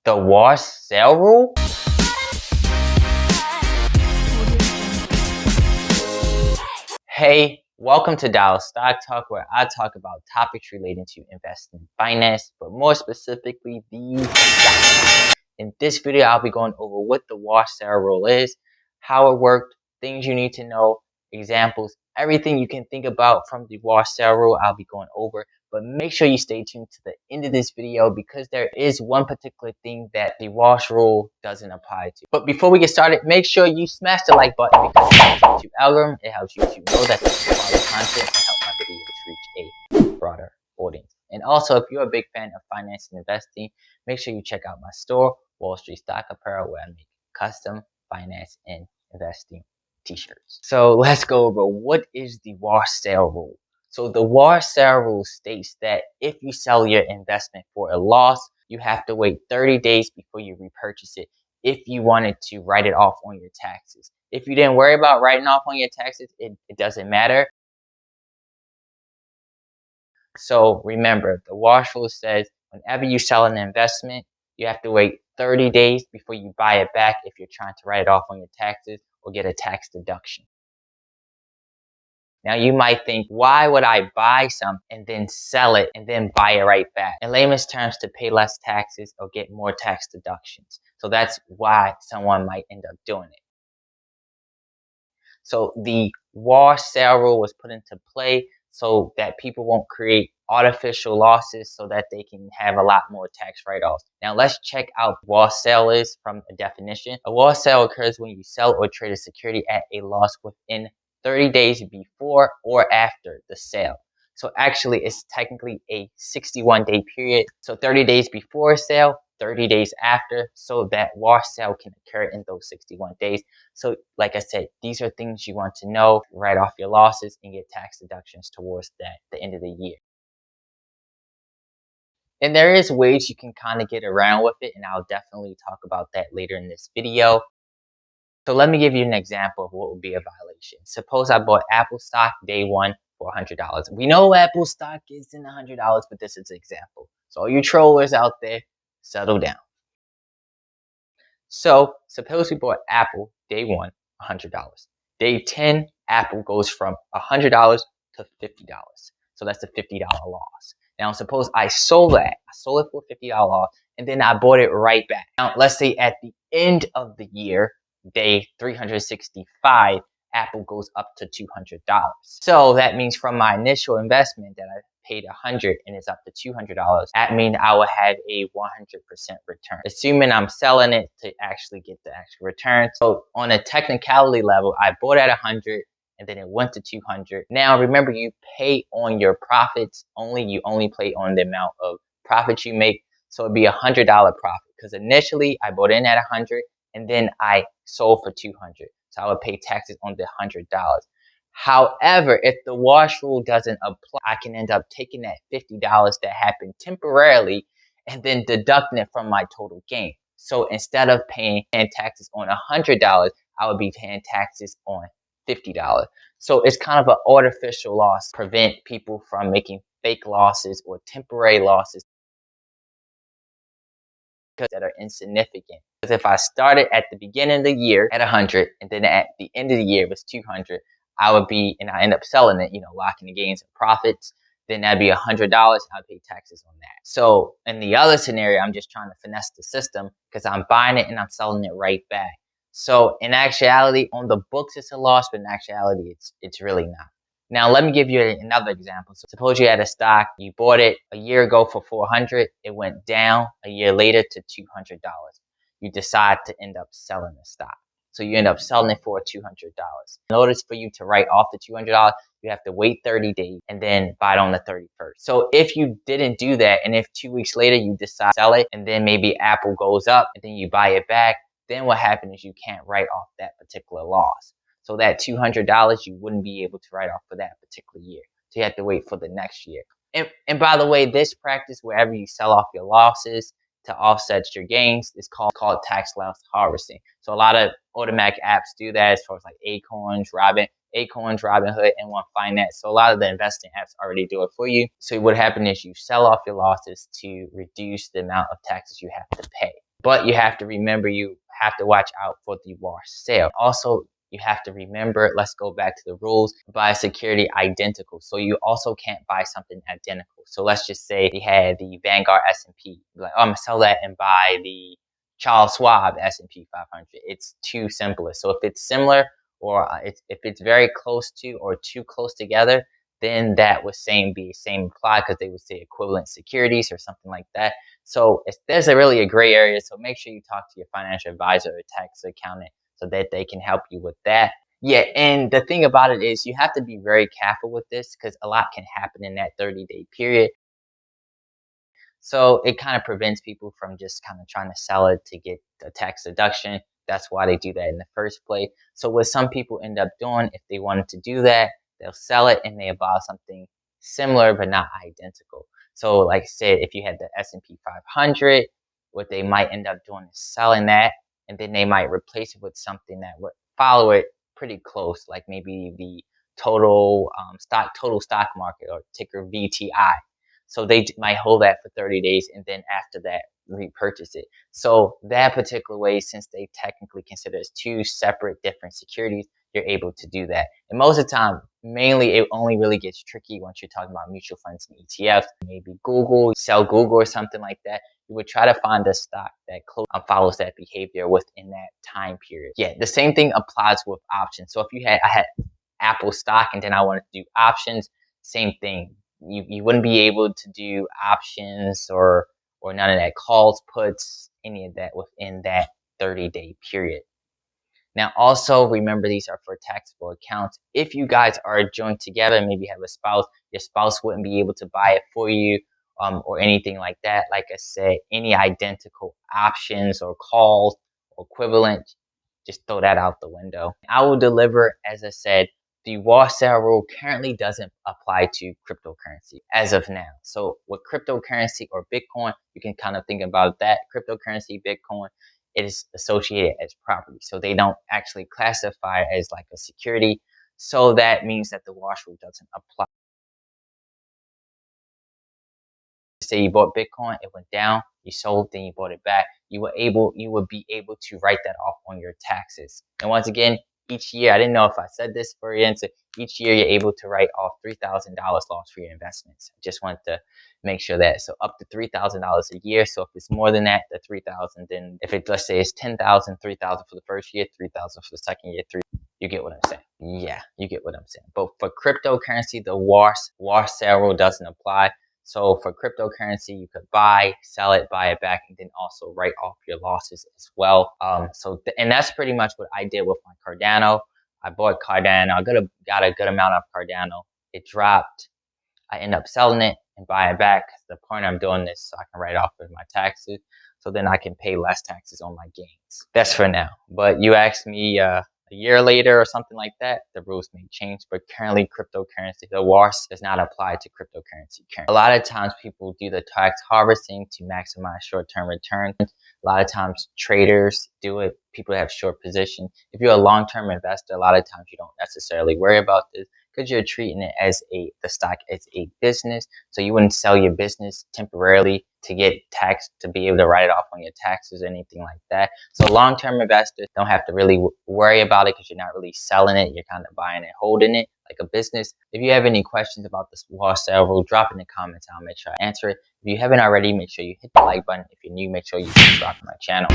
The wash sale rule? Hey, welcome to Dow Stock Talk, where I talk about topics relating to investing and finance, but more specifically, these stocks. In this video, I'll be going over what the wash sale rule is, how it worked, things you need to know, examples, everything you can think about from the wash sale rule I'll be going over. But make sure you stay tuned to the end of this video because there is one particular thing that the wash rule doesn't apply to. But before we get started, make sure you smash the like button because it helps YouTube algorithm. It helps YouTube know that there's quality content and help my videos reach a broader audience. And also, if you're a big fan of finance and investing, make sure you check out my store, Wall Street Stock Apparel, where I make custom finance and investing t-shirts. So let's go over what is the wash sale rule. So the wash sale rule states that if you sell your investment for a loss, you have to wait 30 days before you repurchase it if you wanted to write it off on your taxes. If you didn't worry about writing off on your taxes, it doesn't matter. So remember, the wash rule says whenever you sell an investment, you have to wait 30 days before you buy it back if you're trying to write it off on your taxes or get a tax deduction. Now you might think, why would I buy something and then sell it and then buy it right back? In layman's terms, to pay less taxes or get more tax deductions. So that's why someone might end up doing it. So the wash sale rule was put into play so that people won't create artificial losses so that they can have a lot more tax write-offs. Now let's check out what wash sale is from a definition. A wash sale occurs when you sell or trade a security at a loss within 30 days before or after the sale. So actually it's technically a 61-day period. So 30 days before sale, 30 days after, so that wash sale can occur in those 61 days. So like I said, these are things you want to know, write off your losses and get tax deductions towards the end of the year. And there is ways you can kind of get around with it, and I'll definitely talk about that later in this video. So let me give you an example of what would be a violation. Suppose I bought Apple stock day one for $100. We know Apple stock isn't $100, but this is an example. So all you trollers out there, settle down. So suppose we bought Apple day one, $100. Day 10, Apple goes from $100 to $50. So that's a $50 loss. Now suppose I sold that. I sold it for a $50 loss, and then I bought it right back. Now let's say at the end of the year, day 365, Apple goes up to $200. So that means from my initial investment that I paid $100 and it's up to $200, that means I will have a 100% return, assuming I'm selling it to actually get the actual return. So on a technicality level, I bought at $100 and then it went to $200. Now remember, you pay on your profits only. You only pay on the amount of profits you make. So it'd be $100 profit because initially I bought in at $100 and then I sold for $200. So I would pay taxes on the $100. However, if the wash rule doesn't apply, I can end up taking that $50 that happened temporarily and then deducting it from my total gain. So instead of paying taxes on $100, I would be paying taxes on $50. So it's kind of an artificial loss, prevent people from making fake losses or temporary losses that are insignificant. Because if I started at the beginning of the year at 100 and then at the end of the year it was 200, I would be, and I end up selling it, locking the gains and profits, then that'd be $100. I'd pay taxes on that. So in the other scenario, I'm just trying to finesse the system because I'm buying it and I'm selling it right back. So in actuality, on the books it's a loss, but in actuality it's really not. Now let me give you another example. So suppose you had a stock, you bought it a year ago for $400, it went down a year later to $200. You decide to end up selling the stock. So you end up selling it for $200. In order for you to write off the $200, you have to wait 30 days and then buy it on the 31st. So if you didn't do that, and if 2 weeks later you decide to sell it, and then maybe Apple goes up and then you buy it back, then what happens is you can't write off that particular loss. So that $200 you wouldn't be able to write off for that particular year. So you have to wait for the next year. And by the way, this practice, wherever you sell off your losses to offset your gains, is called tax loss harvesting. So a lot of automatic apps do that, as far as like Acorns, Robinhood, and One Finance. So a lot of the investing apps already do it for you. So what happens is you sell off your losses to reduce the amount of taxes you have to pay. But you have to remember, you have to watch out for the wash sale. Also, you have to remember, let's go back to the rules, buy a security identical. So you also can't buy something identical. So let's just say you had the Vanguard S&P. Like, oh, I'm gonna sell that and buy the Charles Schwab S&P 500. It's too simplest. So if it's similar, or if it's very close to or too close together, then that would be same apply, because they would say equivalent securities or something like that. So there's really a gray area. So make sure you talk to your financial advisor or tax accountant so that they can help you with that. Yeah, and the thing about it is you have to be very careful with this, because a lot can happen in that 30-day period. So it kind of prevents people from just kind of trying to sell it to get a tax deduction. That's why they do that in the first place. So what some people end up doing, if they wanted to do that, they'll sell it and they buy something similar but not identical. So like I said, if you had the S&P 500, what they might end up doing is selling that, and then they might replace it with something that would follow it pretty close, like maybe the total stock market, or ticker VTI. So they might hold that for 30 days and then after that repurchase it. So that particular way, since they technically consider as two separate different securities, you're able to do that. And most of the time, mainly it only really gets tricky once you're talking about mutual funds and ETFs. Maybe sell Google or something like that. You would try to find a stock that follows that behavior within that time period. Yeah, the same thing applies with options. So if I had Apple stock and then I wanted to do options, same thing. You wouldn't be able to do options or none of that, calls, puts, any of that within that 30-day period. Now, also remember, these are for taxable accounts. If you guys are joined together, maybe you have a spouse, your spouse wouldn't be able to buy it for you, or anything like that. Like I said, any identical options or calls or equivalent, just throw that out the window. I will deliver, as I said, the wash sale rule currently doesn't apply to cryptocurrency as of now. So with cryptocurrency or Bitcoin, you can kind of think about that. Cryptocurrency, Bitcoin, it is associated as property. So they don't actually classify it as like a security. So that means that the wash rule doesn't apply. Say you bought Bitcoin, it went down, you sold, then you bought it back. You would be able to write that off on your taxes. And once again, each year, I didn't know if I said this for you, so each year you're able to write off $3,000 loss for your investments. I just want to make sure that, so up to $3,000 a year. So if it's more than that, the 3,000, then if it, let's say it's 10,000, 3,000 for the first year, 3,000 for the second year, you get what I'm saying? Yeah, you get what I'm saying. But for cryptocurrency, the wash sale rule doesn't apply. So for cryptocurrency, you could buy, sell it, buy it back, and then also write off your losses as well. And that's pretty much what I did with my Cardano. I bought Cardano. I got a good amount of Cardano. It dropped. I end up selling it and buy it back. The point I'm doing this so I can write off of my taxes, so then I can pay less taxes on my gains. That's for now. But you asked me a year later or something like that, the rules may change. But currently, cryptocurrency, the WARS does not apply to cryptocurrency currently. A lot of times people do the tax harvesting to maximize short-term returns. A lot of times traders do it. People have short positions. If you're a long-term investor, a lot of times you don't necessarily worry about this, because you're treating it as the stock as a business. So you wouldn't sell your business temporarily to get taxed, to be able to write it off on your taxes or anything like that. So long-term investors don't have to really worry about it, because you're not really selling it. You're kind of buying and holding it like a business. If you have any questions about this wash sale rule, drop in the comments. I'll make sure I answer it. If you haven't already, make sure you hit the like button. If you're new, make sure you subscribe to my channel.